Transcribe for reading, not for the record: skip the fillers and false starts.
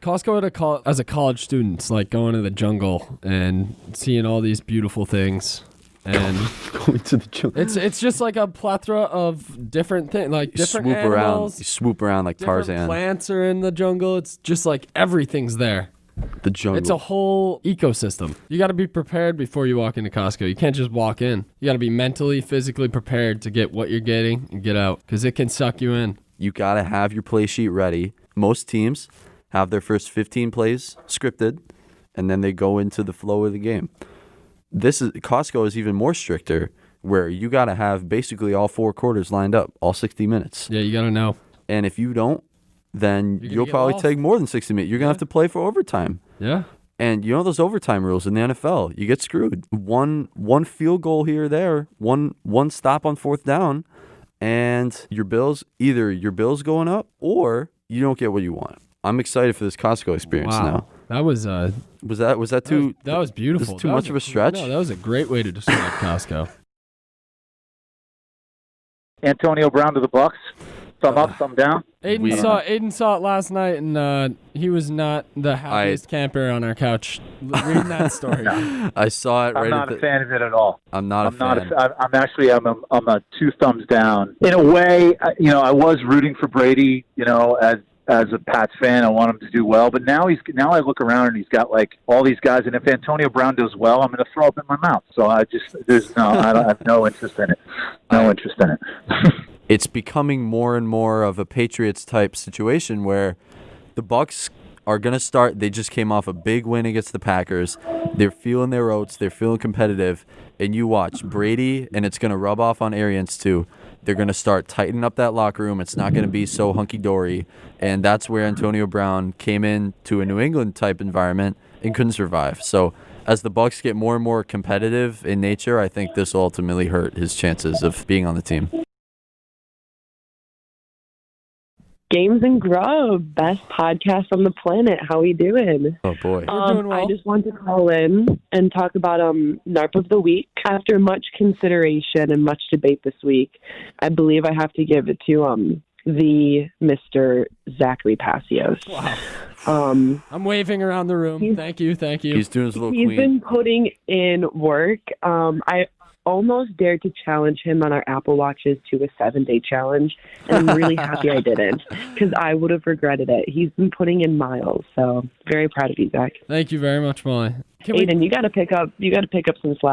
Costco as a college student, it's like going to the jungle and seeing all these beautiful things. And going to the jungle. It's just like a plethora of different things, like different animals. You swoop around like different Tarzan. Plants are in the jungle. It's just like everything's there. The jungle. It's a whole ecosystem. You got to be prepared before you walk into Costco. You can't just walk in. You got to be mentally, physically prepared to get what you're getting and get out, because it can suck you in. You got to have your play sheet ready. Most teams have their first 15 plays scripted, and then they go into the flow of the game. Costco is even more stricter, where you got to have basically all 4 quarters lined up, all 60 minutes. Yeah, you got to know. And if you don't, then you'll probably take more than 60 minutes. You're going to have to play for overtime. Yeah. And you know those overtime rules in the NFL, you get screwed. One field goal here or there, one stop on 4th down, and either your bills going up or you don't get what you want. I'm excited for this Costco experience now. That was Was that too? That was beautiful. Was too much of a stretch? No, that was a great way to describe Costco. Antonio Brown to the Bucks. Thumb up, thumb down. Aiden saw it last night, and he was not the happiest camper on our couch reading that story. I saw it. I'm not a fan of it at all. I'm not a fan. I'm actually I'm a 2 thumbs down. In a way, I was rooting for Brady. As a Pats fan, I want him to do well. But now I look around and he's got like all these guys. And if Antonio Brown does well, I'm going to throw up in my mouth. So I have no interest in it. No interest in it. It's becoming more and more of a Patriots type situation where the Bucs are going to start. They just came off a big win against the Packers. They're feeling their oats. They're feeling competitive. And you watch Brady, and it's going to rub off on Arians too. They're going to start tightening up that locker room. It's not going to be so hunky-dory. And that's where Antonio Brown came into a New England type environment and couldn't survive. So as the Bucs get more and more competitive in nature, I think this will ultimately hurt his chances of being on the team. Games and Grub, best podcast on the planet. How we doing? Oh, boy. We're doing well. I just want to call in and talk about NARP of the Week. After much consideration and much debate this week, I believe I have to give it to the Mr. Zachary Passios. Wow. I'm waving around the room. Thank you. He's doing his little He's queen. been putting in work. I almost dared to challenge him on our Apple Watches to a 7-day challenge, and I'm really happy I didn't, because I would have regretted it. He's been putting in miles, so very proud of you, Zach. Thank you very much, Molly. Aiden, you got to pick up some slack.